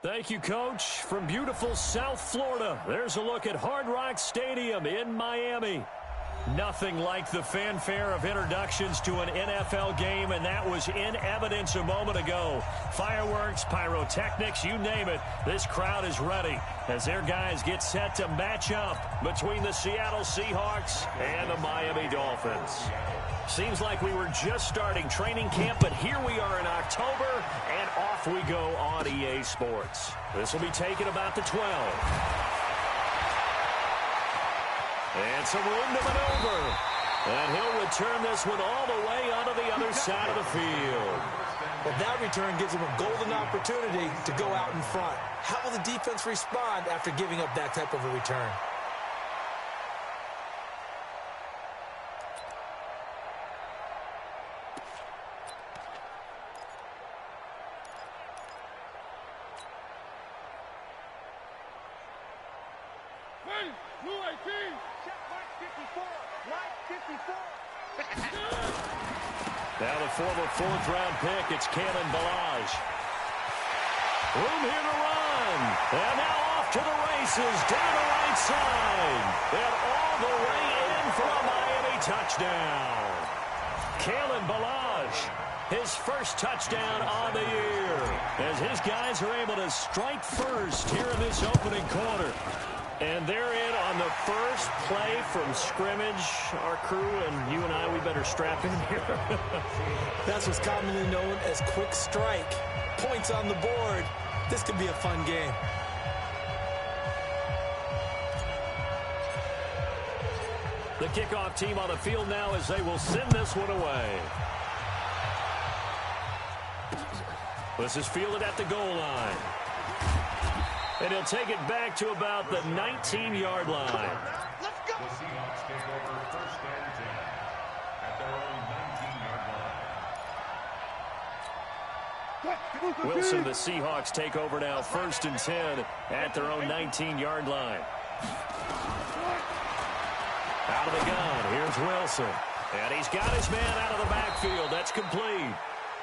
Thank you, Coach. From beautiful South Florida, there's a look at Hard Rock Stadium in Miami. Nothing like the fanfare of introductions to an NFL game, and that was in evidence a moment ago. Fireworks, pyrotechnics, you name it. This crowd is ready as their guys get set to match up between the Seattle Seahawks and the Miami Dolphins. Seems like we were just starting training camp, but here we are in October, and off we go on EA Sports. This will be taken about the 12. And some room to maneuver. And he'll return this one all the way onto the other side of the field. Well, that return gives him a golden opportunity to go out in front. How will the defense respond after giving up that type of a return? Now the former fourth-round pick, it's Kalen Balaj. Room here to run. And now off to the races, down the right side. And all the way in for a Miami touchdown. Kalen Balaj, his first touchdown on the year, as his guys are able to strike first here in this opening quarter. And they're in on the first play from scrimmage. Our crew and you and I, we better strap in here. That's what's commonly known as quick strike. Points on the board. This could be a fun game. The kickoff team on the field now as they will send this one away. This is fielded at the goal line. And he'll take it back to about the 19-yard line. Let's go. The Seahawks take over first and 10 at their own 19-yard line. Wilson, the Seahawks take over now first and 10 at their own 19-yard line. Out of the gun, here's Wilson. And he's got his man out of the backfield. That's complete.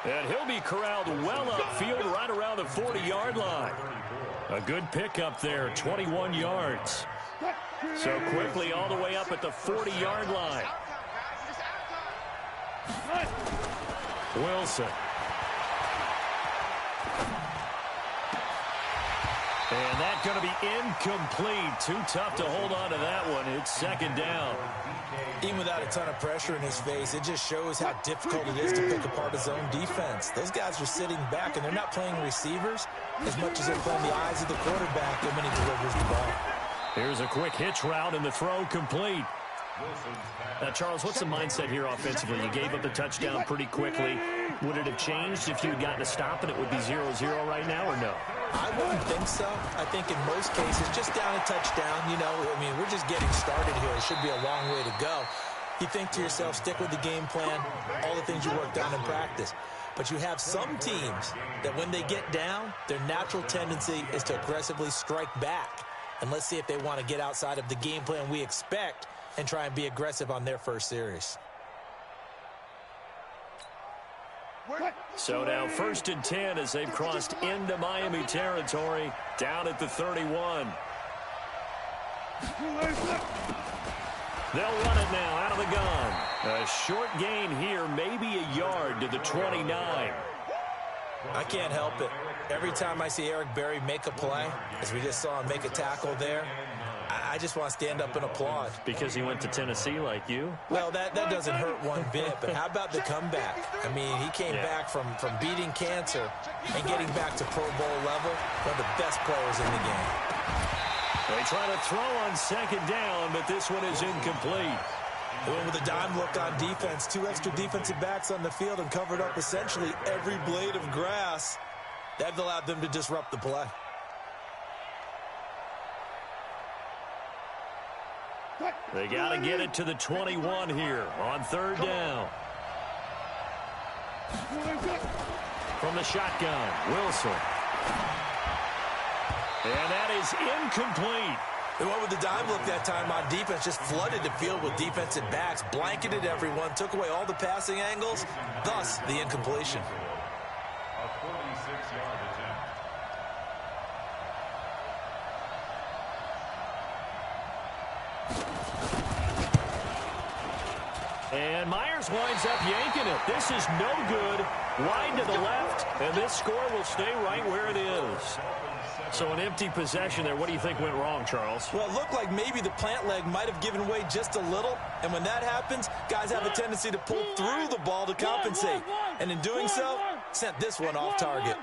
And he'll be corralled well upfield right around the 40-yard line. A good pickup there, 21 yards. So quickly all the way up at the 40-yard line. Wilson. And that's going to be incomplete. Too tough to hold on to that one. It's second down. Even without a ton of pressure in his face, it just shows how difficult it is to pick apart his own defense. Those guys are sitting back, and they're not playing receivers as much as they're playing the eyes of the quarterback when he delivers the ball. Here's a quick hitch route, and the throw complete. Charles, what's the mindset here offensively? You gave up the touchdown pretty quickly. Would it have changed if you had gotten a stop and it would be 0-0 right now, or no? I wouldn't think so. I think in most cases, just down a touchdown, you know, I mean, we're just getting started here. It should be a long way to go. You think to yourself, stick with the game plan, all the things you worked on in practice. But you have some teams that when they get down, their natural tendency is to aggressively strike back. And let's see if they want to get outside of the game plan we expect and try and be aggressive on their first series. So now first and 10 as they've crossed into Miami territory, down at the 31. They'll run it now out of the gun. A short gain here, maybe a yard to the 29. I can't help it. Every time I see Eric Berry make a play, as we just saw him make a tackle there, I just want to stand up and applaud. Because he went to Tennessee like you? Well, that doesn't hurt one bit, but how about the comeback? I mean, he came back from beating cancer and getting back to Pro Bowl level, one of the best players in the game. They try to throw on second down, but this one is incomplete. They went with a dime look on defense, 2 extra defensive backs on the field and covered up essentially every blade of grass. That allowed them to disrupt the play. They got to get it to the 21 here on third down. From the shotgun, Wilson. And that is incomplete. They went with the dime look that time on defense, just flooded the field with defensive backs, blanketed everyone, took away all the passing angles, thus the incompletion. A 46-yard attempt. And Myers winds up yanking it. This is no good. Wide to the left, and this score will stay right where it is. So an empty possession there. What do you think went wrong, Charles? Well, it looked like maybe the plant leg might have given way just a little. And when that happens, guys have a tendency to pull through the ball to compensate. And in doing so, sent this one off target.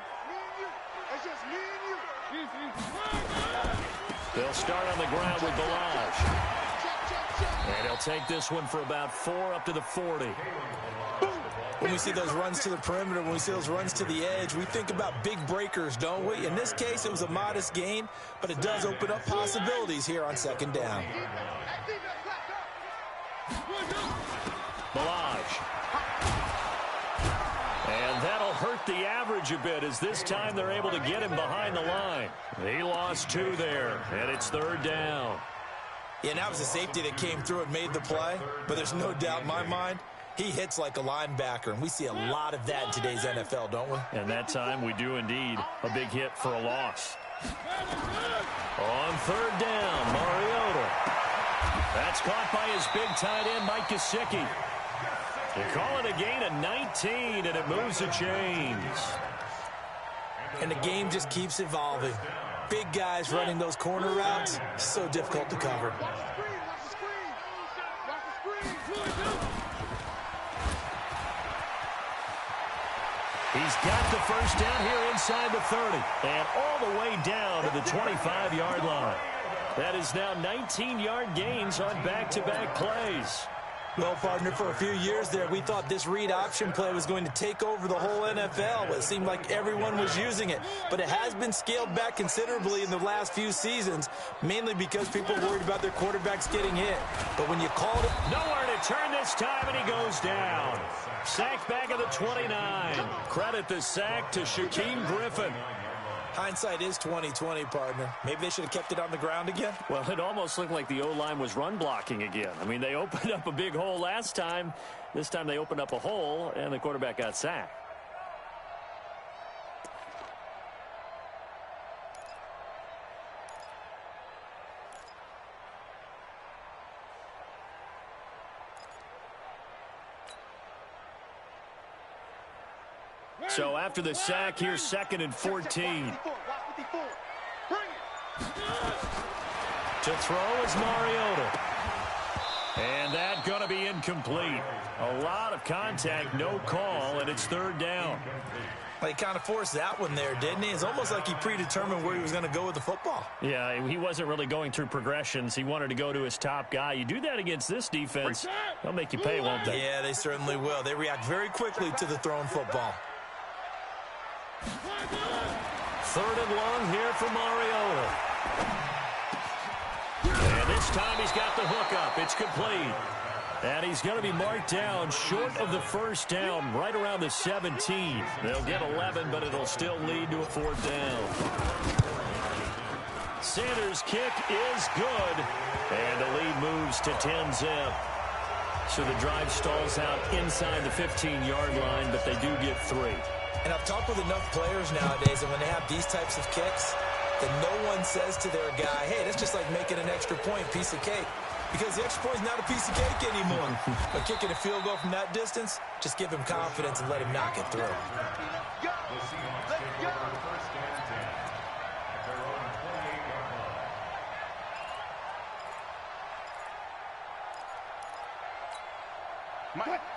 They'll start on the ground with Balaj. And he'll take this one for about 4 up to the 40. When we see those runs to the perimeter, when we see those runs to the edge, we think about big breakers, don't we? In this case, it was a modest gain, but it does open up possibilities here on second down. Balaj. And that'll hurt the average a bit as this time they're able to get him behind the line. He lost 2 there, and it's third down. Yeah, and that was a safety that came through and made the play, but there's no doubt in my mind, he hits like a linebacker, and we see a lot of that in today's NFL, don't we? And that time we do indeed a big hit for a loss. On third down, Mariota. That's caught by his big tight end, Mike Gesicki. They call it a gain of 19, and it moves the chains. And the game just keeps evolving. Big guys running those corner routes, so difficult to cover. He's got the first down here inside the 30, and all the way down to the 25-yard line. That is now 19-yard gains on back-to-back plays. Well, partner, for a few years there, we thought this read option play was going to take over the whole NFL. It seemed like everyone was using it, but it has been scaled back considerably in the last few seasons, mainly because people are worried about their quarterbacks getting hit. But when you called it... Nowhere to turn this time, and he goes down. Sacked back at the 29. Credit the sack to Shaquem Griffin. Hindsight is 20/20, partner. Maybe they should have kept it on the ground again. Well, it almost looked like the O-line was run blocking again. I mean, they opened up a big hole last time. This time they opened up a hole, and the quarterback got sacked. So after the sack, here's 2nd and 14. To throw is Mariota. And that going to be incomplete. A lot of contact, no call, and it's third down. Well, he kind of forced that one there, didn't he? It's almost like he predetermined where he was going to go with the football. Yeah, he wasn't really going through progressions. He wanted to go to his top guy. You do that against this defense, they'll make you pay, won't they? Yeah, they certainly will. They react very quickly to the thrown football. Third and long here for Mariota. And this time he's got the hook up. It's complete. And he's going to be marked down short of the first down, right around the 17. They'll get 11, but it'll still lead to a fourth down. Sanders' kick is good. And the lead moves to 10-zip. So the drive stalls out inside the 15-yard line, but they do get 3. And I've talked with enough players nowadays, and when they have these types of kicks, that no one says to their guy, hey, that's just like making an extra point, piece of cake. Because the extra point is not a piece of cake anymore. But kicking a field goal from that distance, just give him confidence and let him knock it through.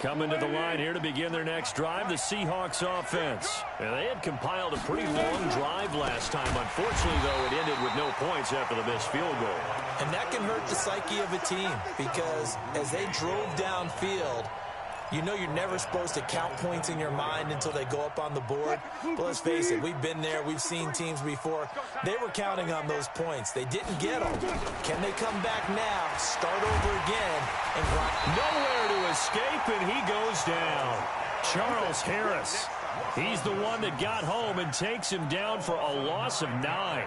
Coming to the line here to begin their next drive, the Seahawks offense. And they had compiled a pretty long drive last time. Unfortunately, though, it ended with no points after the missed field goal. And that can hurt the psyche of a team because as they drove downfield, you know you're never supposed to count points in your mind until they go up on the board. But let's face it, we've been there. We've seen teams before. They were counting on those points. They didn't get them. Can they come back now, start over again, and grind? Nowhere to escape, and he goes down. Charles Harris. He's the one that got home and takes him down for a loss of 9.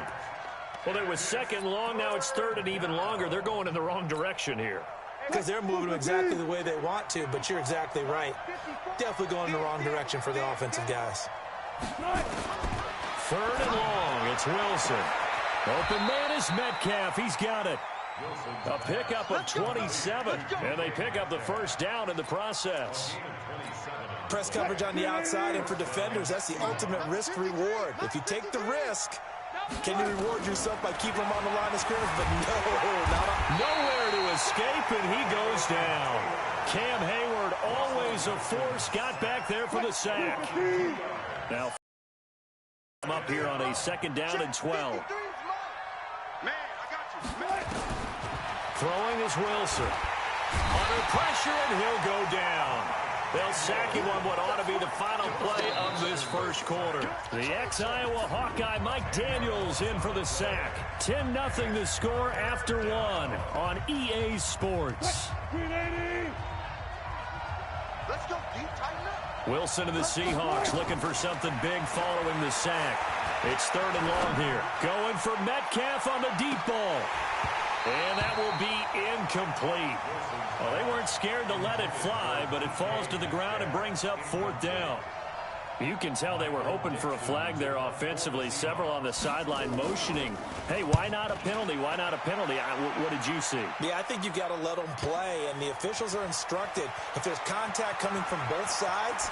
Well, it was second long. Now it's third and even longer. They're going in the wrong direction here. Because they're moving exactly the way they want to, but you're exactly right. Definitely going in the wrong direction for the offensive guys. Third and long, it's Wilson. Open man is Metcalf. He's got it. A pickup of 27, and they pick up the first down in the process. Press coverage on the outside, and for defenders, that's the ultimate risk-reward. If you take the risk, can you reward yourself by keeping them on the line of scrimmage? But no, nowhere to escape, and he goes down. Cam Hayward, always a force, got back there for the sack. Now, I'm up here on a 2nd down and 12. Throwing is Wilson. Under pressure, and he'll go down. They'll sack him on what ought to be the final play of this first quarter. The ex-Iowa Hawkeye Mike Daniels in for the sack. 10-0 the score after 1 on EA Sports. Let's go deep, tighten up. Wilson and the Seahawks looking for something big following the sack. It's 3rd and long here. Going for Metcalf on the deep ball. And that will be incomplete. Well, they weren't scared to let it fly, but it falls to the ground and brings up 4th down. You can tell they were hoping for a flag there offensively. Several on the sideline motioning, hey, why not a penalty? Why not a penalty? What did you see? Yeah, I think you've got to let them play, and the officials are instructed. If there's contact coming from both sides,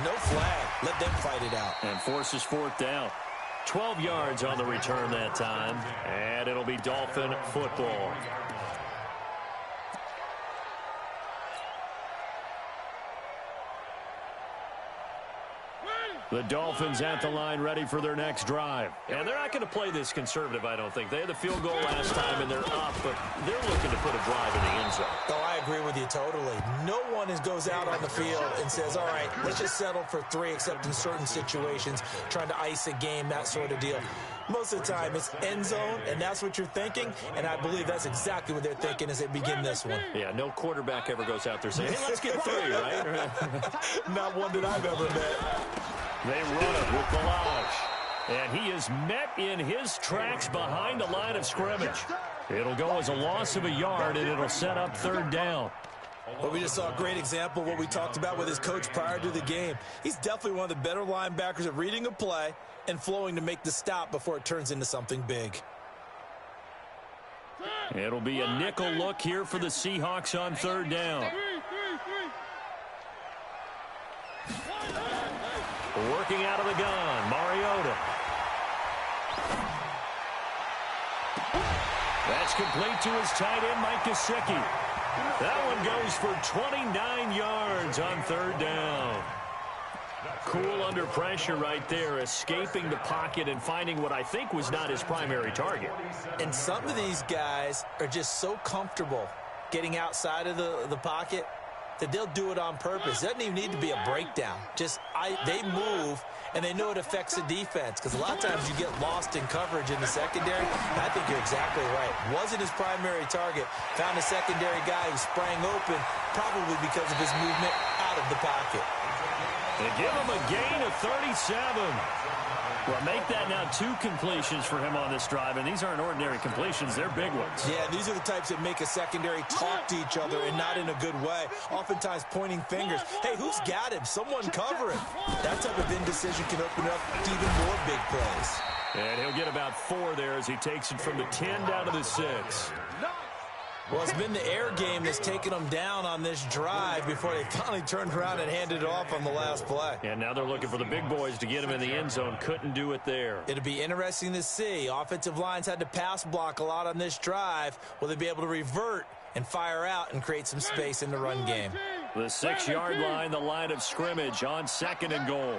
no flag. Let them fight it out. And forces 4th down. 12 yards on the return that time, and it'll be Dolphin football. The Dolphins at the line ready for their next drive. And they're not going to play this conservative, I don't think. They had the field goal last time, and they're up, but they're looking to put a drive in the end zone. Oh, I agree with you totally. No one goes out on the field and says, all right, let's just settle for 3, except in certain situations, trying to ice a game, that sort of deal. Most of the time, it's end zone, and that's what you're thinking, and I believe that's exactly what they're thinking as they begin this one. Yeah, no quarterback ever goes out there saying, hey, let's get 3, right? Not one that I've ever met. They run it with Balaj. And he is met in his tracks behind the line of scrimmage. It'll go as a loss of a yard, and it'll set up 3rd down. Well, we just saw a great example of what we talked about with his coach prior to the game. He's definitely one of the better linebackers at reading a play and flowing to make the stop before it turns into something big. It'll be a nickel look here for the Seahawks on 3rd down. Working out of the gun, Mariota. That's complete to his tight end, Mike Gesicki. That one goes for 29 yards on 3rd down. Cool under pressure right there, escaping the pocket and finding what I think was not his primary target. And some of these guys are just so comfortable getting outside of the pocket that they'll do it on purpose. It doesn't even need to be a breakdown. They move, and they know it affects the defense, because a lot of times you get lost in coverage in the secondary. And I think you're exactly right. Wasn't his primary target. Found a secondary guy who sprang open, probably because of his movement out of the pocket. They give him a gain of 37. Well, make that now 2 completions for him on this drive, and these aren't ordinary completions. They're big ones. Yeah, these are the types that make a secondary talk to each other, and not in a good way. Oftentimes pointing fingers. Hey, who's got him? Someone cover him. That type of indecision can open up to even more big plays. And he'll get about 4 there as he takes it from the 10 down to the 6. Well, it's been the air game that's taken them down on this drive before they finally turned around and handed it off on the last play. And now they're looking for the big boys to get him in the end zone. Couldn't do it there. It'll be interesting to see. Offensive lines had to pass block a lot on this drive. Will they be able to revert and fire out and create some space in the run game? The 6-yard line, the line of scrimmage on 2nd and goal.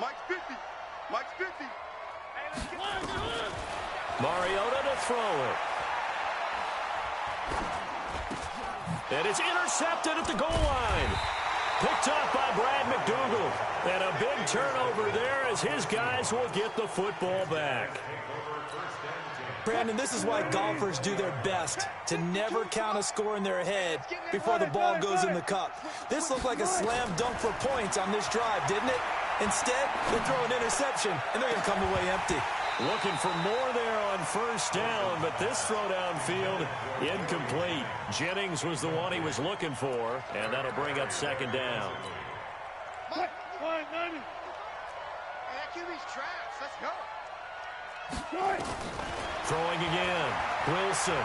Mike's 50. Mike's 50. Mariota to throw it. And it's intercepted at the goal line. Picked up by Brad McDougal. And a big turnover there as his guys will get the football back. Brandon, this is why golfers do their best to never count a score in their head before the ball goes in the cup. This looked like a slam dunk for points on this drive, didn't it? Instead, they throw an interception, and they're going to come away empty. Looking for more there on 1st down, but this throw downfield incomplete. Jennings was the one he was looking for, and that'll bring up 2nd down. that QB's trash. Let's go. Throwing again. Wilson.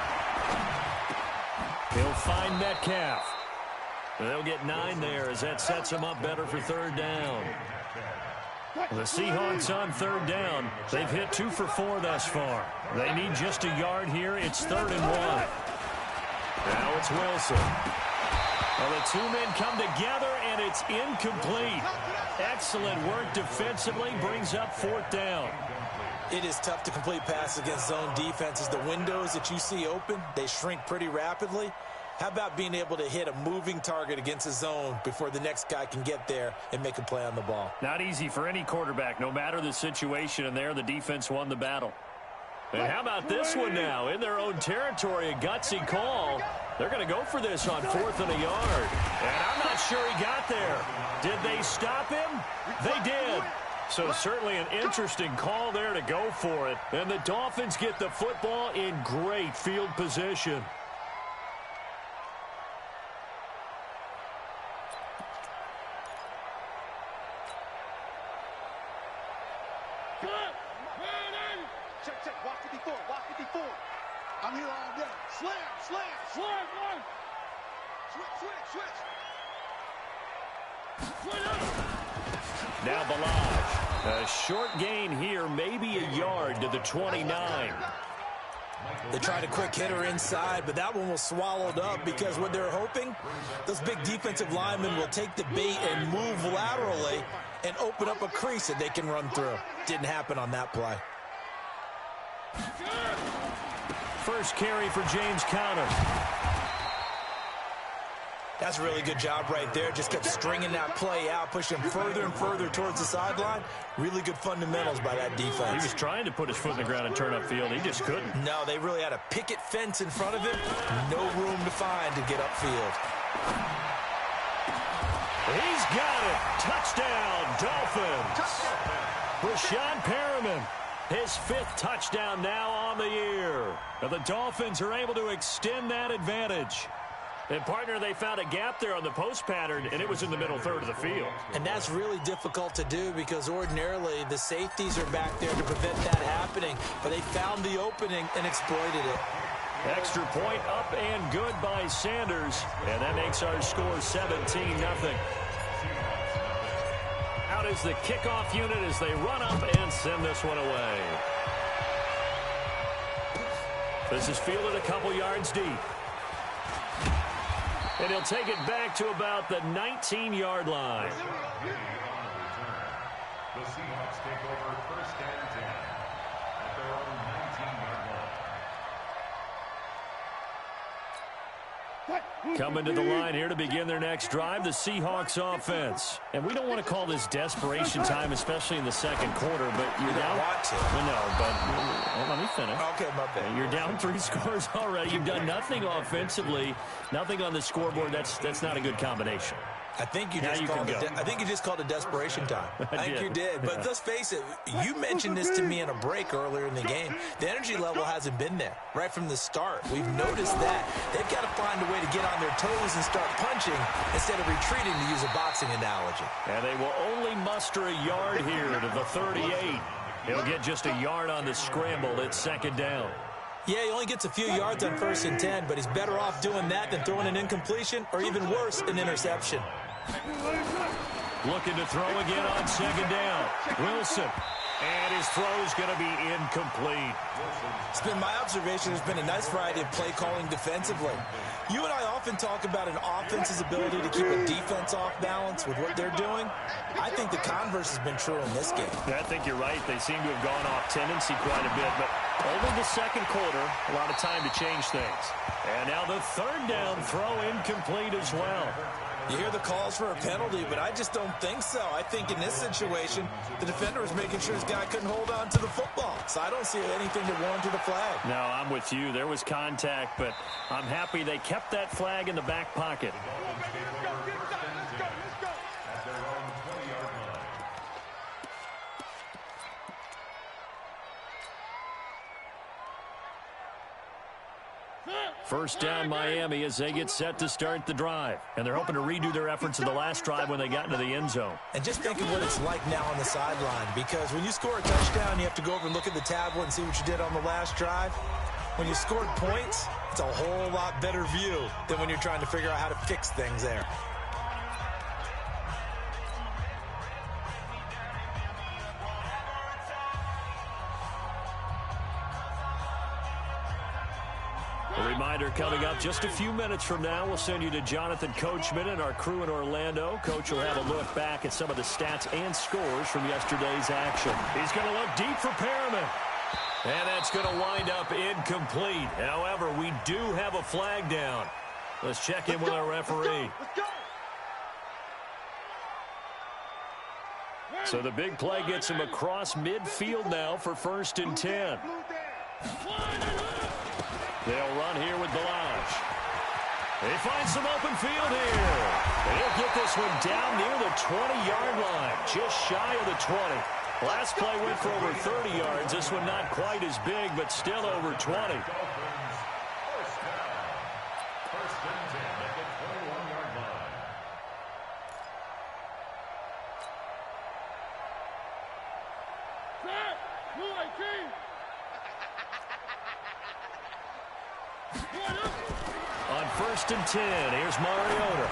He'll find Metcalf. They'll get 9 there as that sets him up better for third down. The Seahawks on third down. They've hit 2 for 4 thus far. They need just a yard here. It's 3rd and 1. Now it's Wilson. Well, the two men come together, and it's incomplete. Excellent work defensively. Brings up 4th down. It is tough to complete passes against zone defenses. The windows that you see open, they shrink pretty rapidly. How about being able to hit a moving target against a zone before the next guy can get there and make a play on the ball? Not easy for any quarterback, no matter the situation, and there the defense won the battle. And how about this one now? In their own territory, a gutsy call. They're going to go for this on 4th and a yard. And I'm not sure he got there. Did they stop him? They did. So certainly an interesting call there to go for it. And the Dolphins get the football in great field position. Check. Watch 54. Watch 54. I'm here all day. Slam. Switch. Now Balaj. A short gain here, maybe a yard to the 29. They tried a quick hitter inside, but that one was swallowed up because what they're hoping, those big defensive linemen will take the bait and move laterally and open up a crease that they can run through. Didn't happen on that play. First carry for James Conner. That's a really good job right there. Just kept stringing that play out, pushing further and further towards the sideline. Really good fundamentals by that defense. He was trying to put his foot in the ground and turn upfield. He just couldn't. No, they really had a picket fence in front of him. No room to find to get upfield. He's got it. Touchdown, Dolphins. Rashad Perriman, his 5th touchdown now on the year. Now the Dolphins are able to extend that advantage. And, partner, they found a gap there on the post pattern, and it was in the middle third of the field. And that's really difficult to do because ordinarily the safeties are back there to prevent that happening. But they found the opening and exploited it. Extra point up and good by Sanders. And that makes our score 17-0. Out is the kickoff unit as they run up and send this one away. This is fielded a couple yards deep. And he'll take it back to about the 19-yard line. The Seahawks take over 1st and 10 at their own 19-yard line. Coming to the line here to begin their next drive, the Seahawks offense. And we don't want to call this desperation time, especially in the second quarter, but you're down. Well, no, but well, let me finish. Okay, my bad. You're down 3 scores already. You've done nothing offensively, nothing on the scoreboard. That's not a good combination. I think you just called it desperation time. I think you did. But let's face it, you mentioned this to me in a break earlier in the game. The energy level hasn't been there right from the start. We've noticed that. They've got to find a way to get on their toes and start punching instead of retreating, to use a boxing analogy. And they will only muster a yard here to the 38. He'll get just a yard on the scramble. It's 2nd down. Yeah, he only gets a few yards on 1st and 10, but he's better off doing that than throwing an incompletion or, even worse, an interception. Looking to throw again on 2nd down. Wilson. And his throw is going to be incomplete. It's been my observation there's been a nice variety of play calling defensively. You and I often talk about an offense's ability to keep a defense off balance with what they're doing. I think the converse has been true in this game. I think you're right. They seem to have gone off tendency quite a bit, but only the second quarter, a lot of time to change things. And now the 3rd down throw incomplete as well. You hear the calls for a penalty, but I just don't think so. I think in this situation, the defender was making sure his guy couldn't hold on to the football. So I don't see anything that warranted a flag. No, I'm with you. There was contact, but I'm happy they kept that flag in the back pocket. First down Miami as they get set to start the drive. And they're hoping to redo their efforts in the last drive when they got into the end zone. And just think of what it's like now on the sideline, because when you score a touchdown, you have to go over and look at the tablet and see what you did on the last drive. When you scored points, it's a whole lot better view than when you're trying to figure out how to fix things there. A reminder coming up just a few minutes from now. We'll send you to Jonathan Coachman and our crew in Orlando. Coach will have a look back at some of the stats and scores from yesterday's action. He's going to look deep for Perriman. And that's going to wind up incomplete. However, we do have a flag down. Let's check in with our referee. So the big play gets him across midfield now for 1st and 10. They'll run here with Balaj. They find some open field here. They'll get this one down near the 20-yard line, just shy of the 20. Last play went for over 30 yards. This one not quite as big, but still over 20. First and 10 at the 21-yard line. On 1st and 10, here's Mariota.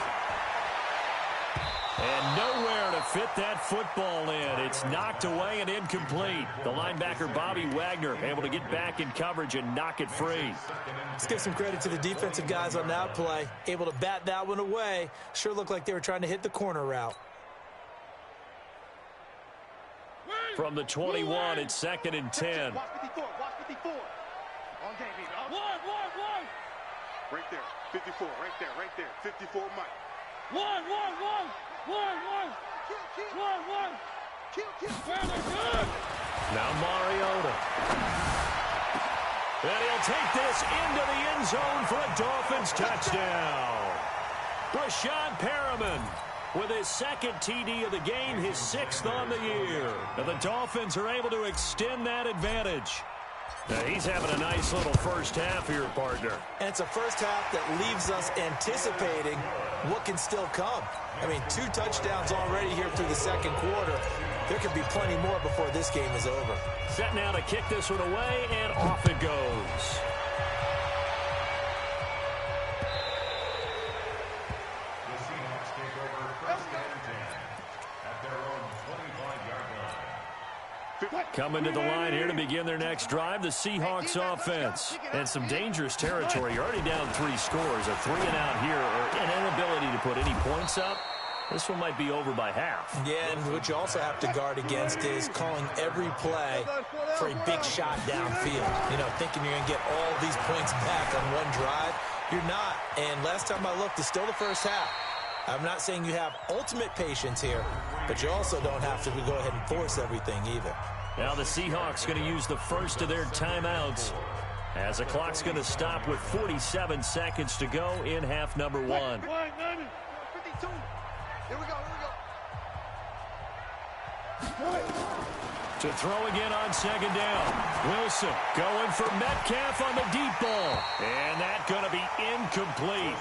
And nowhere to fit that football in. It's knocked away and incomplete. The linebacker, Bobby Wagner, able to get back in coverage and knock it free. Let's give some credit to the defensive guys on that play. Able to bat that one away. Sure looked like they were trying to hit the corner route. From the 21, it's 2nd and 10. Watch 54. Watch 54. On game, baby. Right there. 54. Right there. Right there. 54, Mike. One. Kill. Now Mariota. And he'll take this into the end zone for a Dolphins touchdown. Brashad Perriman with his 2nd TD of the game, his 6th on the year. And the Dolphins are able to extend that advantage. Now he's having a nice little first half here, partner. And it's a first half that leaves us anticipating what can still come. I mean, 2 touchdowns already here through the 2nd quarter. There could be plenty more before this game is over. Set now to kick this one away, and off it goes. The Seahawks take over 1st and 10 at their own 25-yard line. Coming to the line here to begin their next drive, the Seahawks offense. And some dangerous territory. You're already down 3 scores. A 3-and-out here, or an inability to put any points up. This one might be over by half. Yeah, and what you also have to guard against is calling every play for a big shot downfield. You know, thinking you're going to get all these points back on one drive. You're not. And last time I looked, it's still the first half. I'm not saying you have ultimate patience here, but you also don't have to go ahead and force everything either. Now the Seahawks going to use the first of their timeouts as the clock's going to stop with 47 seconds to go in half number 1. 52. Here we go. To throw again on 2nd down. Wilson going for Metcalf on the deep ball. And that's going to be incomplete.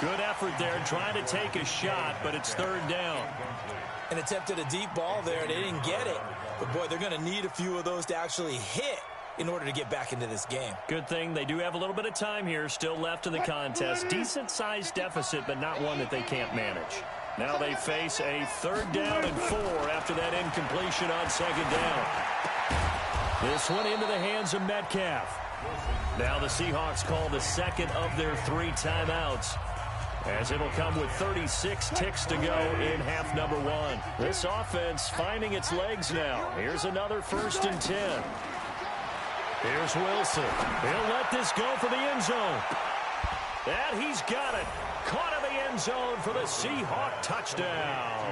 Good effort there trying to take a shot, but it's 3rd down. And attempted a deep ball there. They didn't get it. But, boy, they're going to need a few of those to actually hit in order to get back into this game. Good thing they do have a little bit of time here still left in the contest. Decent-sized deficit, but not one that they can't manage. Now they face a 3rd down and 4 after that incompletion on 2nd down. This one into the hands of Metcalf. Now the Seahawks call the 2nd of their 3 timeouts, as it'll come with 36 ticks to go in half number 1. This offense finding its legs now. Here's another 1st and 10. Here's Wilson. He'll let this go for the end zone. And he's got it. Caught in the end zone for the Seahawk touchdown.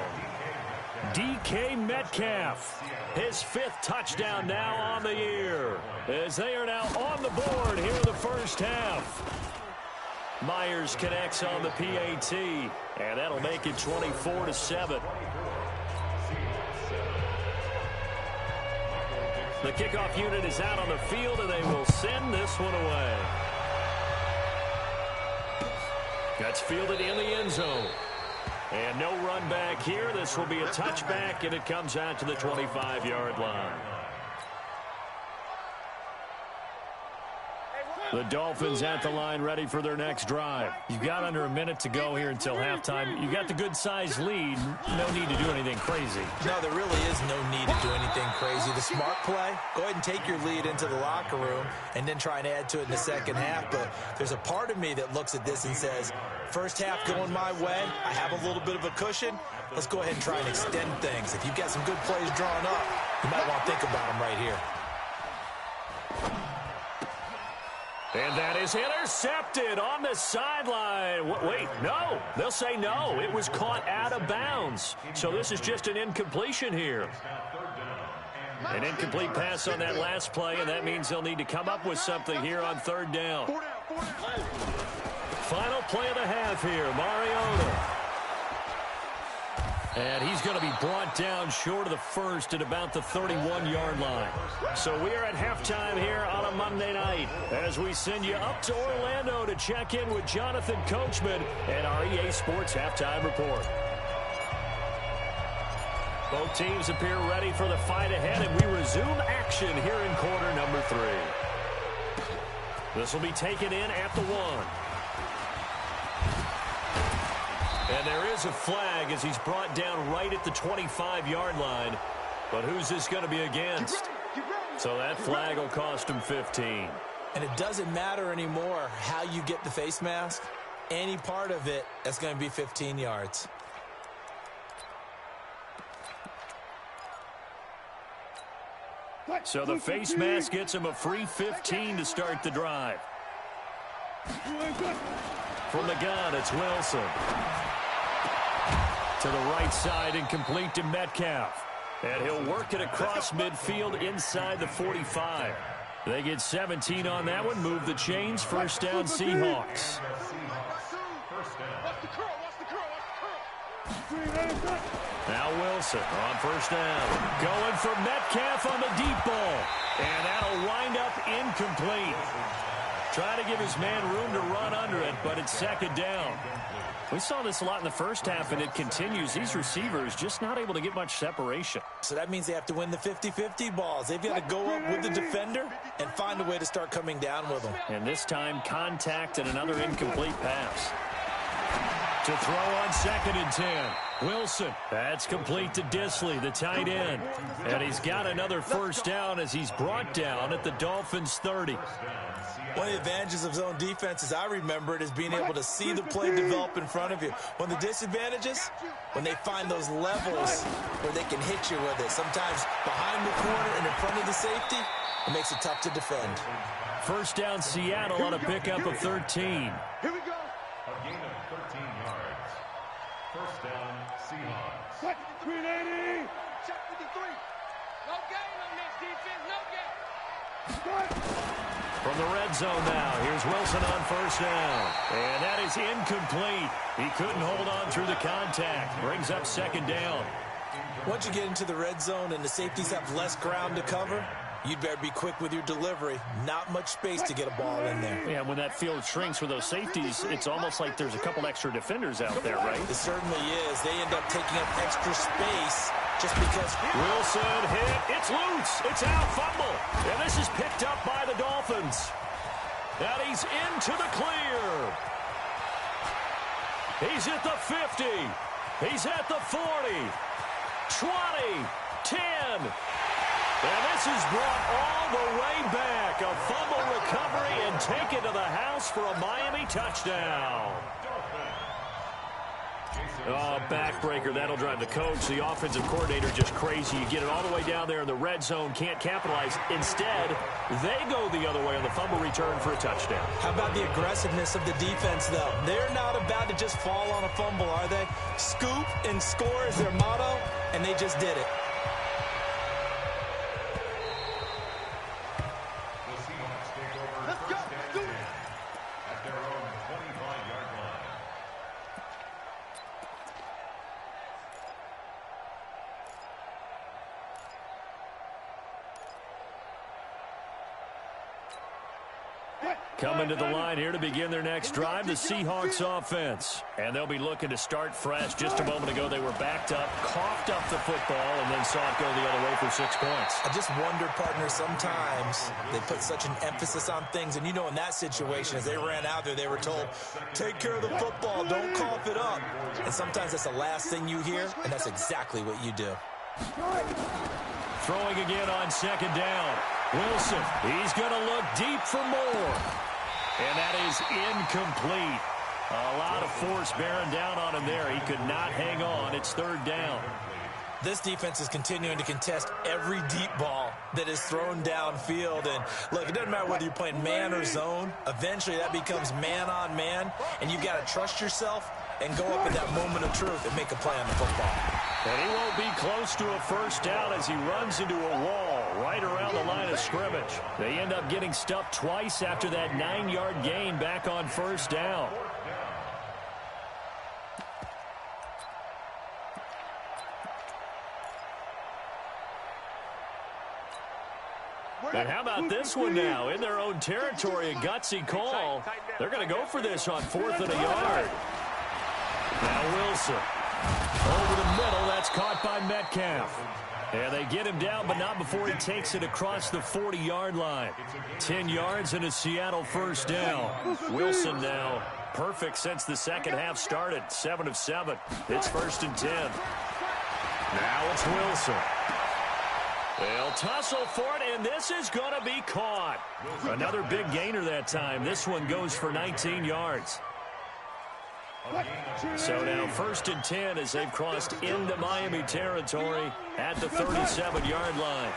DK Metcalf, his 5th touchdown now on the year, as they are now on the board here in the first half. Myers connects on the PAT, and that'll make it 24-7. The kickoff unit is out on the field, and they will send this one away. That's fielded in the end zone. And no run back here. This will be a touchback, and it comes out to the 25-yard line. The Dolphins at the line ready for their next drive. You've got under a minute to go here until halftime. You've got the good-sized lead. No need to do anything crazy. No, there really is no need to do anything crazy. The smart play, go ahead and take your lead into the locker room and then try and add to it in the second half. But there's a part of me that looks at this and says, first half going my way, I have a little bit of a cushion. Let's go ahead and try and extend things. If you've got some good plays drawn up, you might want to think about them right here. And that is intercepted on the sideline. Wait, no. They'll say no. It was caught out of bounds. So this is just an incompletion here. An incomplete pass on that last play, and that means they'll need to come up with something here on third down. Final play of the half here, Mariota. And he's going to be brought down short of the first at about the 31-yard line. So we are at halftime here on a Monday night as we send you up to Orlando to check in with Jonathan Coachman and our EA Sports Halftime Report. Both teams appear ready for the fight ahead, and we resume action here in quarter number 3. This will be taken in at the 1. And there is a flag as he's brought down right at the 25-yard line. But who's this going to be against? So that flag will cost him 15. And it doesn't matter anymore how you get the face mask. Any part of it, that's going to be 15 yards. So the face mask gets him a free 15 to start the drive. From the gun, it's Wilson. To the right side and complete to Metcalf. And he'll work it across midfield inside the 45. They get 17 on that one. Move the chains. First down, Seahawks. Now Wilson on first down. Going for Metcalf on the deep ball. And that'll wind up incomplete. Trying to give his man room to run under it, but it's second down. We saw this a lot in the first half, and it continues. These receivers just not able to get much separation. So that means they have to win the 50-50 balls. They've got to go up with the defender and find a way to start coming down with them. And this time, contact and another incomplete pass. To throw on second and 10. Wilson. That's complete to Disley, the tight end. And he's got another first down as he's brought down at the Dolphins' 30. One of the advantages of zone defense, as I remember it, is being able to see the play develop in front of you. One of the disadvantages, when they find those levels where they can hit you with it. Sometimes behind the corner and in front of the safety, it makes it tough to defend. First down, Seattle on a pickup of 13. Here we go. A gain of 13 yards. First down, Seahawks. 380. Check 53. No gain on this defense. No gain. From the red zone now, here's Wilson on first down. And that is incomplete. He couldn't hold on through the contact. Brings up second down. Once you get into the red zone and the safeties have less ground to cover, you'd better be quick with your delivery. Not much space to get a ball in there. Yeah, when that field shrinks with those safeties, it's almost like there's a couple extra defenders out there, right? It certainly is. They end up taking up extra space just because. Wilson hit. It's loose. It's out. Fumble. And this is picked up by the Dolphins. And he's into the clear. He's at the 50. He's at the 40. 20. 10. And this is brought all the way back. A fumble recovery and take it to the house for a Miami touchdown. Oh, backbreaker. That'll drive the coach, the offensive coordinator, just crazy. You get it all the way down there in the red zone, can't capitalize. Instead, they go the other way on the fumble return for a touchdown. How about the aggressiveness of the defense, though? They're not about to just fall on a fumble, are they? Scoop and score is their motto, and they just did it. Let's go. Do it. At their own 25-yard line. Coming to the line here to begin their next drive, the Seahawks offense. And they'll be looking to start fresh. Just a moment ago, they were backed up, coughed up the football, and then saw it go the other way for 6 points. I just wonder, partner, sometimes they put such an emphasis on things. And, you know, in that situation, as they ran out there, they were told, take care of the football, don't cough it up. And sometimes that's the last thing you hear, and that's exactly what you do. Throwing again on second down. Wilson, he's going to look deep for more. And that is incomplete. A lot of force bearing down on him there. He could not hang on. It's third down. This defense is continuing to contest every deep ball that is thrown downfield. And, look, it doesn't matter whether you're playing man or zone. Eventually, that becomes man-on-man, and you've got to trust yourself and go up at that moment of truth and make a play on the football. And he won't be close to a first down as he runs into a wall right around the line of scrimmage. They end up getting stuffed twice after that 9-yard gain back on first down. And how about this one now? In their own territory, a gutsy call. They're going to go for this on 4th and a yard. Now Wilson. Over the middle, that's caught by Metcalf. And they get him down, but not before he takes it across the 40-yard line. 10 yards and a Seattle first down. Wilson now perfect since the second half started. 7 of 7. It's 1st and 10. Now it's Wilson. They'll tussle for it, and this is going to be caught. Another big gainer that time. This one goes for 19 yards. So now 1st and 10 as they've crossed into Miami territory at the 37-yard line.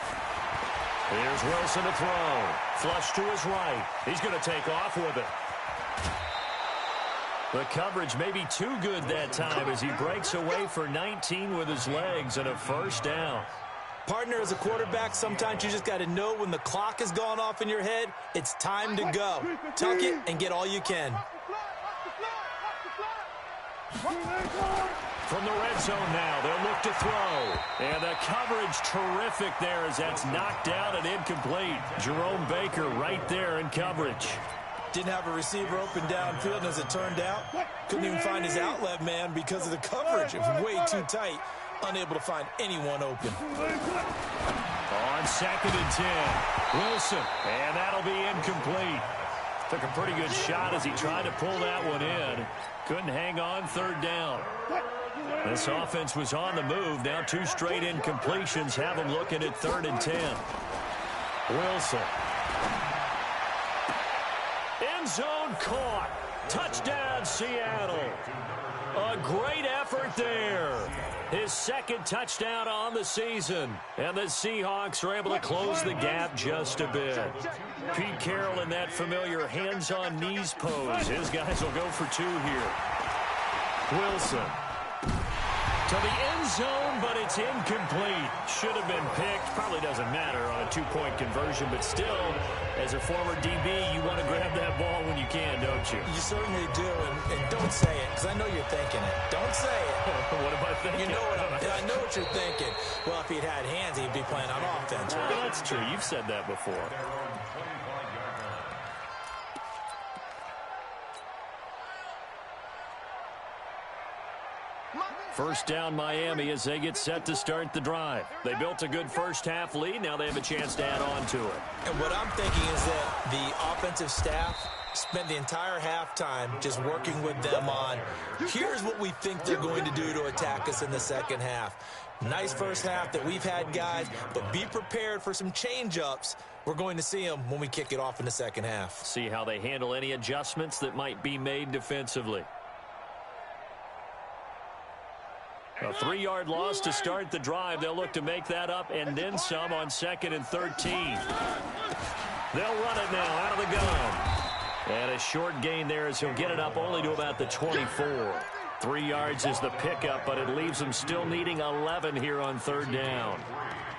Here's Wilson to throw. Flush to his right. He's going to take off with it. The coverage may be too good that time as he breaks away for 19 with his legs and a first down. Partner, as a quarterback, sometimes you just got to know when the clock has gone off in your head, it's time to go. Tuck it and get all you can. From the red zone now, they'll look to throw. And the coverage terrific there as that's knocked out and incomplete. Jerome Baker right there in coverage. Didn't have a receiver open downfield, and as it turned out, couldn't even find his outlet man because of the coverage. It was way too tight, unable to find anyone open. On 2nd and 10, Wilson, and that'll be incomplete. Took a pretty good shot as he tried to pull that one in. Couldn't hang on, 3rd down. This offense was on the move. Now 2 straight incompletions have them looking at 3rd and 10. Wilson. End zone caught. Touchdown, Seattle. A great effort there. His 2nd touchdown on the season. And the Seahawks are able to close the gap just a bit. Pete Carroll in that familiar hands-on knees pose. His guys will go for 2 here. Wilson. To the end zone, but it's incomplete. Should have been picked. Probably doesn't matter on a 2-point conversion, but still, as a former DB, you want to grab that ball when you can, don't you? You certainly do, and don't say it, because I know you're thinking it. Don't say it. What am I thinking? You know I know what you're thinking. Well, if he'd had hands, he'd be playing on offense. Right? Well, that's true. You've said that before. First down Miami as they get set to start the drive. They built a good first-half lead. Now they have a chance to add on to it. And what I'm thinking is that the offensive staff spent the entire halftime just working with them on, here's what we think they're going to do to attack us in the second half. Nice first half that we've had, guys, but be prepared for some change-ups. We're going to see them when we kick it off in the second half. See how they handle any adjustments that might be made defensively. A 3-yard loss to start the drive. They'll look to make that up and then some on 2nd and 13. They'll run it now out of the gun. And a short gain there as he'll get it up only to about the 24. 3 yards is the pickup, but it leaves them still needing 11 here on 3rd down.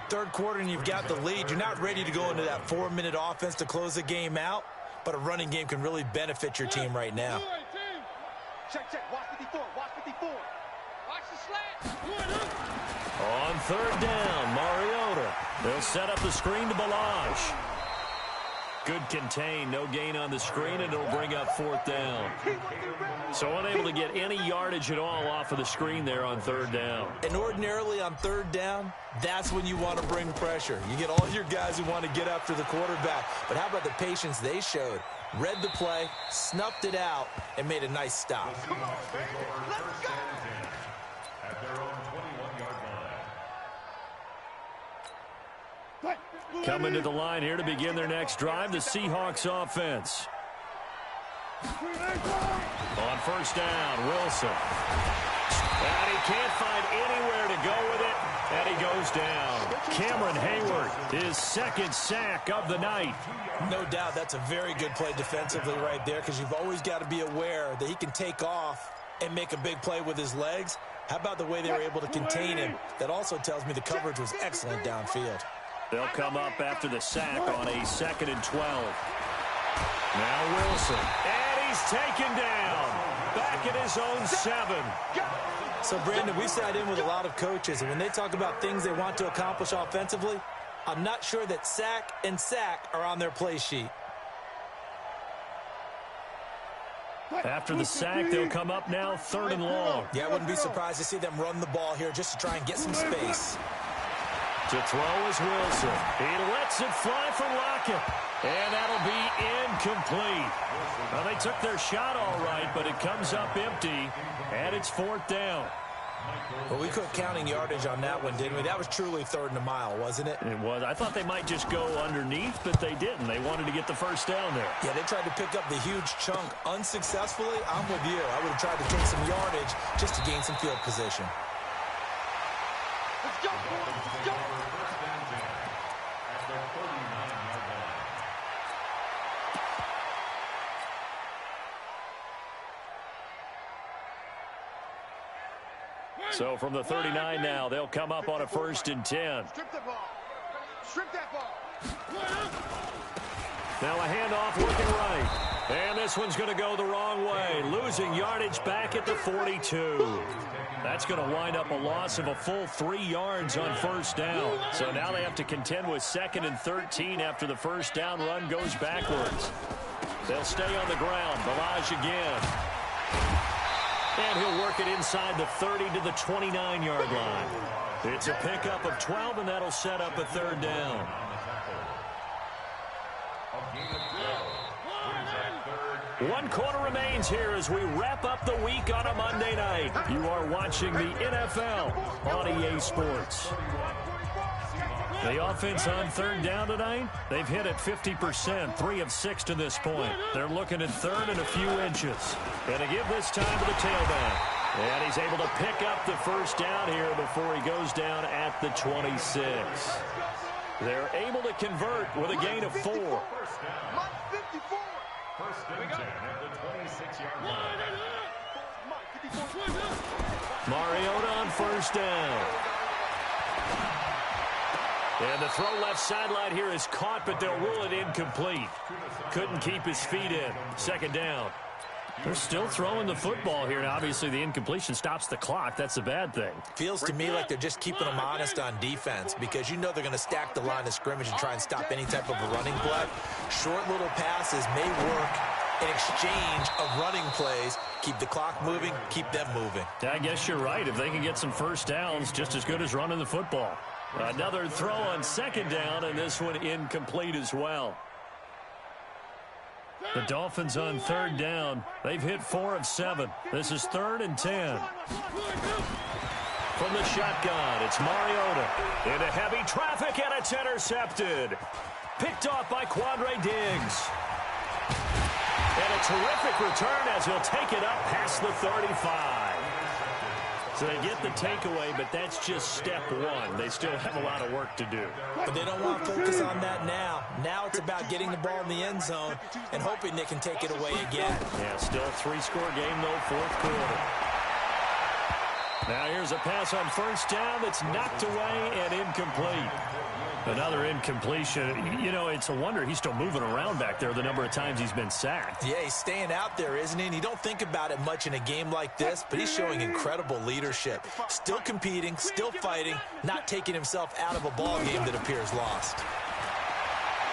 Third quarter and you've got the lead. You're not ready to go into that 4-minute offense to close the game out, but a running game can really benefit your team right now. Check, watch 54, watch 54. Watch the slant. On 3rd down, Mariota. They'll set up the screen to Balazs. Good contain, no gain on the screen, and it'll bring up 4th down. So unable to get any yardage at all off of the screen there on 3rd down. And ordinarily on 3rd down, that's when you want to bring pressure. You get all your guys who want to get after the quarterback. But how about the patience they showed? Read the play, snuffed it out, and made a nice stop. Come on, baby. Let's go. At their own 21-yard line. Coming to the line here to begin their next drive, the Seahawks offense. On 1st down, Wilson. And he can't find anywhere to go with it, and he goes down. Cameron Hayward, his 2nd sack of the night. No doubt that's a very good play defensively right there, because you've always got to be aware that he can take off and make a big play with his legs. How about the way they were able to contain him? That also tells me the coverage was excellent downfield. They'll come up after the sack on a 2nd and 12. Now Wilson, and he's taken down. Back at his own 7. So, Brandon, we sat in with a lot of coaches, and when they talk about things they want to accomplish offensively, I'm not sure that sack and sack are on their play sheet. After the sack, they'll come up now 3rd and long. Yeah, I wouldn't be surprised to see them run the ball here just to try and get some space. To throw is Wilson. He lets it fly for Lockett. And that'll be incomplete. Well, they took their shot all right, but it comes up empty, and it's 4th down. Well, we quit counting yardage on that one, didn't we? That was truly 3rd and a mile, wasn't it? It was. I thought they might just go underneath, but they didn't. They wanted to get the 1st down there. Yeah, they tried to pick up the huge chunk unsuccessfully. I'm with you. I would have tried to take some yardage just to gain some field position. Let's go, boys. Let's go. So from the 39 now, they'll come up on a 1st and 10. Strip the ball. Strip that ball. Now a handoff looking right. And this one's going to go the wrong way. Losing yardage back at the 42. That's going to wind up a loss of a full 3 yards on 1st down. So now they have to contend with 2nd and 13 after the 1st down run goes backwards. They'll stay on the ground. Balaj again. And he'll work it inside the 30 to the 29-yard line. It's a pickup of 12, and that'll set up a 3rd down. One quarter remains here as we wrap up the week on a Monday night. You are watching the NFL on EA Sports. The offense on 3rd down tonight, they've hit it 50%, 3 of 6 to this point. They're looking at 3rd and a few inches. Going to give this time to the tailback. And he's able to pick up the 1st down here before he goes down at the 26. They're able to convert with a gain of 4. 54. 1st and 10 at the 26-yard line. Mariota on 1st down. And the throw left sideline here is caught, but they'll rule it incomplete. Couldn't keep his feet in. 2nd down. They're still throwing the football here. Now, obviously, the incompletion stops the clock. That's a bad thing. Feels to me like they're just keeping them honest on defense, because you know they're going to stack the line of scrimmage and try and stop any type of a running play. Short little passes may work in exchange of running plays. Keep the clock moving, keep them moving. I guess you're right. If they can get some 1st downs, just as good as running the football. Another throw on 2nd down, and this one incomplete as well. The Dolphins on 3rd down. They've hit 4 of 7. This is 3rd and 10. From the shotgun, it's Mariota. Into heavy traffic, and it's intercepted. Picked off by Quandre Diggs. And a terrific return as he'll take it up past the 35. So they get the takeaway, but that's just step 1. They still have a lot of work to do. But they don't want to focus on that now. Now it's about getting the ball in the end zone and hoping they can take it away again. Yeah, still a 3-score game, though, 4th quarter. Now here's a pass on 1st down that's knocked away and incomplete. Another incompletion. You know, it's a wonder he's still moving around back there the number of times he's been sacked. Yeah, he's staying out there, isn't he? And you don't think about it much in a game like this, but he's showing incredible leadership. Still competing, still fighting, not taking himself out of a ball game that appears lost.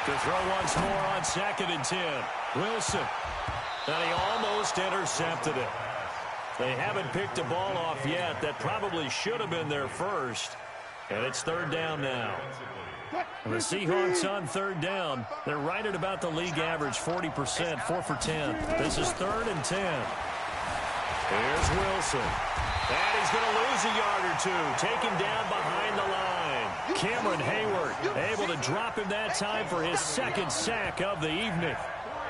To throw once more on 2nd and 10. Wilson. And he almost intercepted it. They haven't picked a ball off yet. That probably should have been their first. And it's 3rd down now. And the Seahawks on 3rd down. They're right at about the league average, 40%, 4 for 10. This is 3rd and 10. Here's Wilson. And he's going to lose a yard or two. Taken down behind the line. Cameron Hayward able to drop him that time for his 2nd sack of the evening.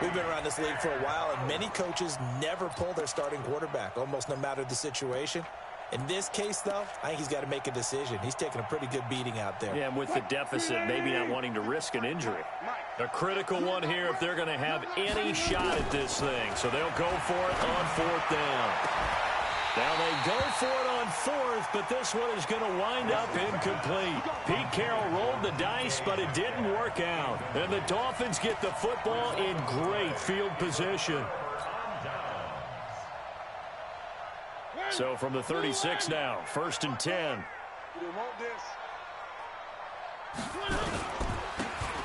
We've been around this league for a while, and many coaches never pull their starting quarterback, almost no matter the situation. In this case, though, I think he's got to make a decision. He's taking a pretty good beating out there. Yeah, and with the deficit, maybe not wanting to risk an injury. A critical one here if they're going to have any shot at this thing. So they'll go for it on 4th down. Now they go for it on 4th, but this one is going to wind up incomplete. Pete Carroll rolled the dice, but it didn't work out. And the Dolphins get the football in great field position. So from the 36 now, 1st and 10.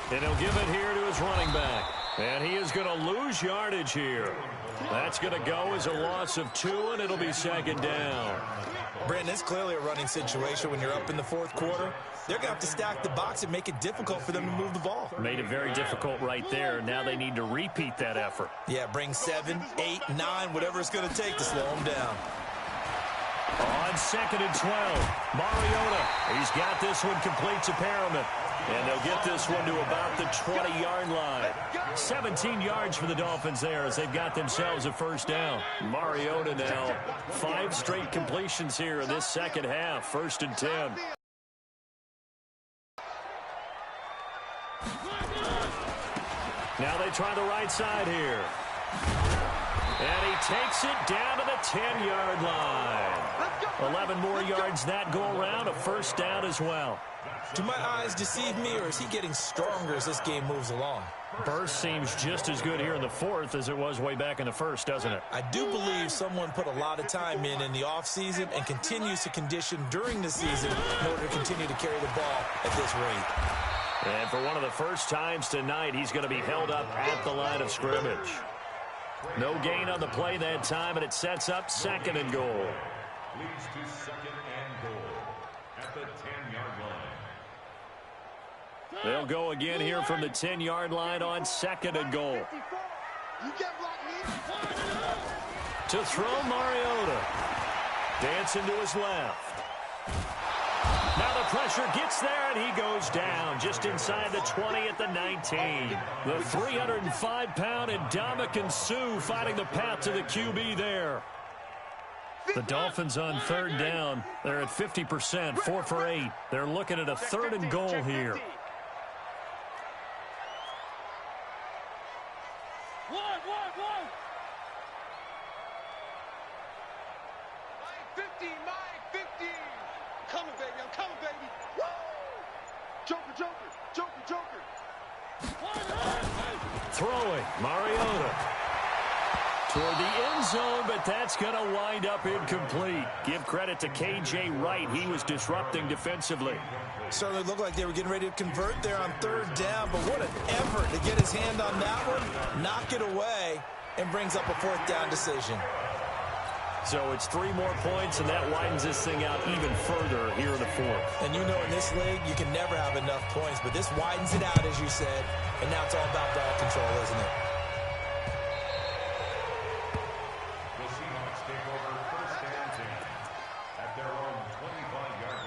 And he'll give it here to his running back. And he is going to lose yardage here. That's going to go as a loss of 2, and it'll be 2nd down. Brandon, it's clearly a running situation when you're up in the 4th quarter. They're going to have to stack the box and make it difficult for them to move the ball. Made it very difficult right there. Now they need to repeat that effort. Yeah, bring 7, 8, 9, whatever it's going to take to slow them down. On 2nd and 12, Mariota. He's got this one complete to Perriman. And they'll get this one to about the 20-yard line. 17 yards for the Dolphins there as they've got themselves a 1st down. Mariota now 5 straight completions here in this 2nd half. 1st and 10. Now they try the right side here. And he takes it down to the 10-yard line. 11 more yards that go around, a 1st down as well. Do my eyes deceive me, or is he getting stronger as this game moves along? Burst seems just as good here in the 4th as it was way back in the 1st, doesn't it? I do believe someone put a lot of time in the offseason and continues to condition during the season in order to continue to carry the ball at this rate. And for one of the first times tonight, he's going to be held up at the line of scrimmage. No gain on the play that time, and it sets up 2nd and goal. Leads to 2nd and goal at the 10-yard line. They'll go again here from the 10-yard line on 2nd and goal. To throw Mariota. Dancing to his left. Now the pressure gets there, and he goes down just inside the 20 at the 19. The 305-pound Ndamukong Suh fighting the path to the QB there. The Dolphins on 3rd down. They're at 50%, 4 for 8. They're looking at a 3rd and goal here. Throwing, Mariota. Toward the end zone, but that's going to wind up incomplete. Give credit to K.J. Wright. He was disrupting defensively. Certainly looked like they were getting ready to convert there on 3rd down, but what an effort to get his hand on that one, knock it away, and brings up a 4th down decision. So it's 3 more points, and that widens this thing out even further here in the 4th. And you know in this league, you can never have enough points, but this widens it out, as you said, and now it's all about ball control, isn't it? The Seahawks take over 1st and 10 at their own 25-yard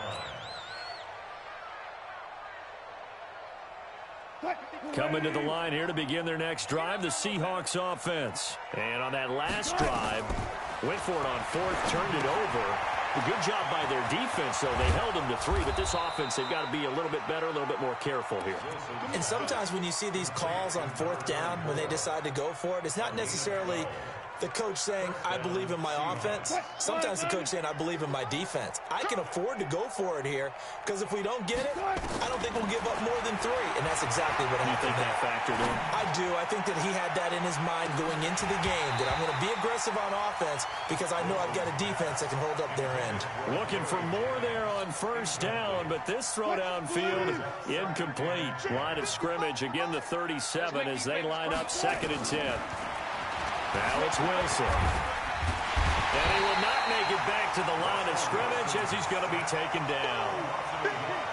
line. Coming to the line here to begin their next drive, the Seahawks offense. And on that last drive, went for it on 4th, turned it over. A good job by their defense, though. They held them to 3, but this offense, they've got to be a little bit better, a little bit more careful here. And sometimes when you see these calls on 4th down, when they decide to go for it, it's not necessarily The coach saying, I believe in my offense. Sometimes the coach saying, I believe in my defense. I can afford to go for it here because if we don't get it, I don't think we'll give up more than 3. And that's exactly what happened. You think that factored in? I do. I think that he had that in his mind going into the game, that I'm going to be aggressive on offense because I know I've got a defense that can hold up their end. Looking for more there on first down, but this throw downfield incomplete. Line of scrimmage, again the 37 as they line up 2nd and 10. Now it's Wilson. And he will not make it back to the line of scrimmage as he's going to be taken down.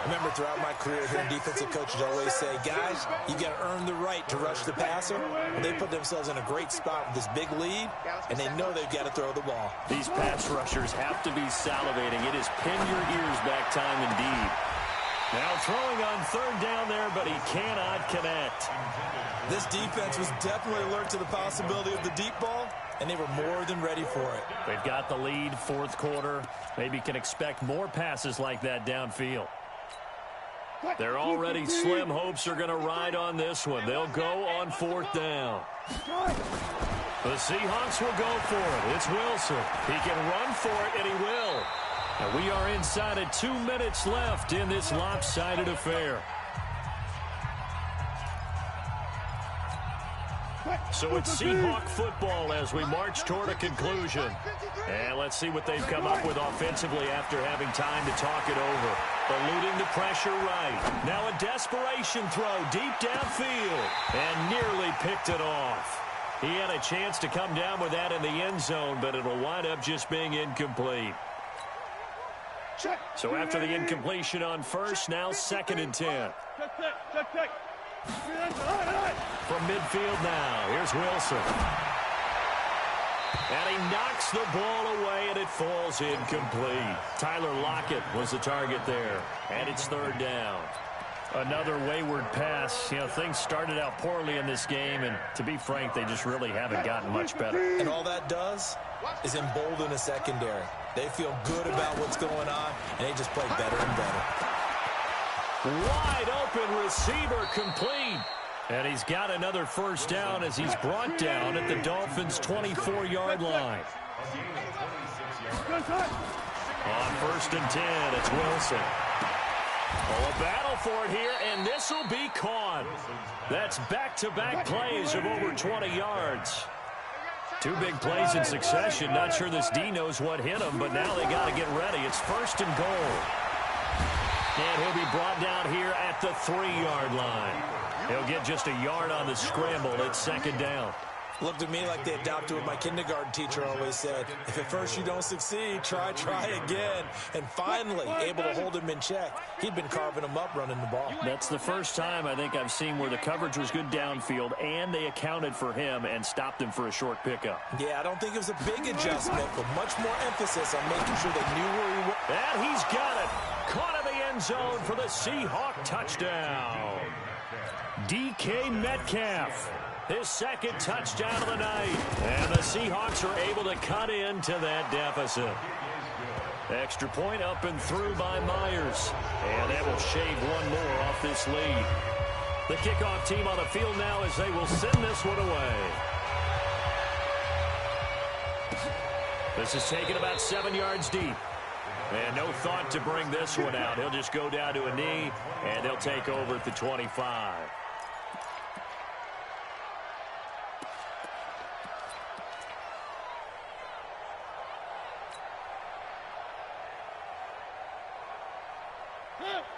Remember, throughout my career here, defensive coaches always say, guys, you got to earn the right to rush the passer. Well, they put themselves in a great spot with this big lead, and they know they've got to throw the ball. These pass rushers have to be salivating. It is pin your ears back time indeed. Now throwing on 3rd down there, but he cannot connect. This defense was definitely alert to the possibility of the deep ball, and they were more than ready for it. They've got the lead, 4th quarter. Maybe can expect more passes like that downfield. They're already slim hopes are going to ride on this one. They'll go on 4th down. The Seahawks will go for it. It's Wilson. He can run for it, and he will. And we are inside of 2 minutes left in this lopsided affair. So it's Seahawk football as we march toward a conclusion. And let's see what they've come up with offensively after having time to talk it over. Eluding the pressure right. Now a desperation throw deep downfield. And nearly picked it off. He had a chance to come down with that in the end zone, but it'll wind up just being incomplete. So after the incompletion on first, now 2nd and 10. From midfield now, here's Wilson. And he knocks the ball away, and it falls incomplete. Tyler Lockett was the target there, and it's 3rd down. Another wayward pass. You know, things started out poorly in this game, and to be frank, they just really haven't gotten much better. And all that does is embolden a secondary. They feel good about what's going on, and they just play better and better. Wide open receiver complete. And he's got another first down as he's brought down at the Dolphins' 24-yard line. On 1st and 10, it's Wilson. Oh, a battle for it here, and this will be caught. That's back-to-back plays of over 20 yards. 2 big plays in succession. Not sure this D knows what hit him, but now they got to get ready. It's 1st and goal. And he'll be brought down here at the 3-yard line. He'll get just a yard on the scramble. It's 2nd down. Looked to me like they adopted what my kindergarten teacher always said. If at first you don't succeed, try again. And finally, able to hold him in check. He'd been carving him up running the ball. That's the first time I think I've seen where the coverage was good downfield and they accounted for him and stopped him for a short pickup. Yeah, I don't think it was a big adjustment, but much more emphasis on making sure they knew where he was. And he's got it. Caught in the end zone for the Seahawk touchdown. DK Metcalf. His 2nd touchdown of the night. And the Seahawks are able to cut into that deficit. Extra point up and through by Myers. And that will shave one more off this lead. The kickoff team on the field now as they will send this one away. This is taken about 7 yards deep. And no thought to bring this one out. He'll just go down to a knee, and they'll take over at the 25.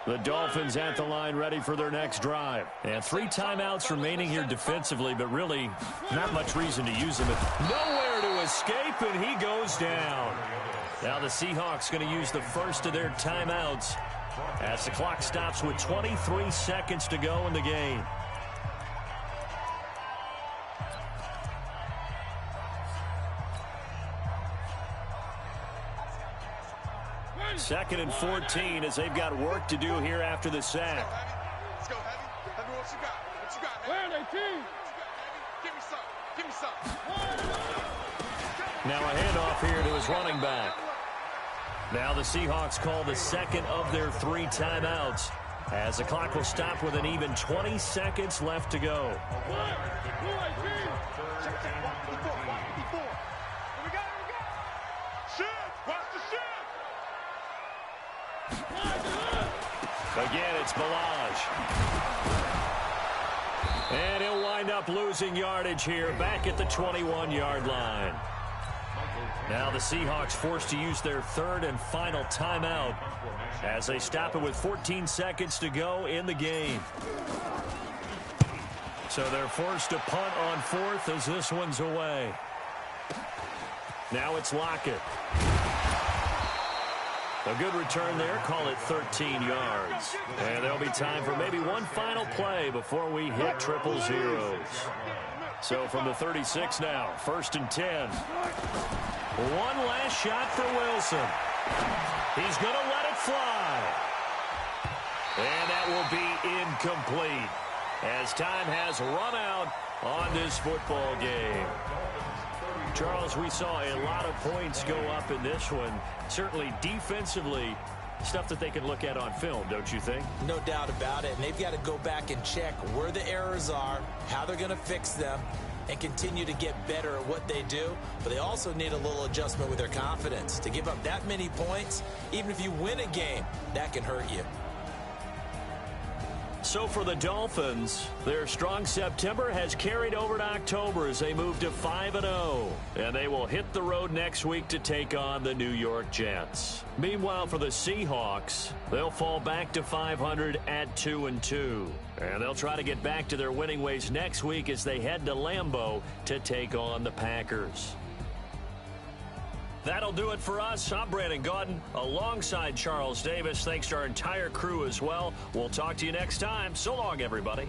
The Dolphins at the line ready for their next drive. And 3 timeouts remaining here defensively, but really not much reason to use them. Nowhere to escape, and he goes down. Now the Seahawks going to use the first of their timeouts as the clock stops with 23 seconds to go in the game. Second and 14 as they've got work to do here after the sack. Let's go, Heavy. Heavy, what you got? What you got, Heavy? Where are they, team? Give me some. Give me some. Now a handoff here to his running back. Now the Seahawks call the second of their 3 timeouts as the clock will stop with an even 20 seconds left to go. Again, it's Balaj. And he'll wind up losing yardage here back at the 21-yard line. Now the Seahawks forced to use their third and final timeout as they stop it with 14 seconds to go in the game. So they're forced to punt on fourth as this one's away. Now it's Lockett. A good return there, call it 13 yards. And there'll be time for maybe one final play before we hit triple zeros. So from the 36 now, 1st and 10. One last shot for Wilson. He's going to let it fly. And that will be incomplete as time has run out on this football game. Charles, we saw a lot of points go up in this one. Certainly defensively, stuff that they can look at on film, don't you think? No doubt about it. And they've got to go back and check where the errors are, how they're going to fix them, and continue to get better at what they do. But they also need a little adjustment with their confidence. To give up that many points, even if you win a game, that can hurt you. So for the Dolphins, their strong September has carried over to October as they move to 5-0. And they will hit the road next week to take on the New York Jets. Meanwhile, for the Seahawks, they'll fall back to 500 at 2-2. And they'll try to get back to their winning ways next week as they head to Lambeau to take on the Packers. That'll do it for us. I'm Brandon Gaudin alongside Charles Davis. Thanks to our entire crew as well. We'll talk to you next time. So long, everybody.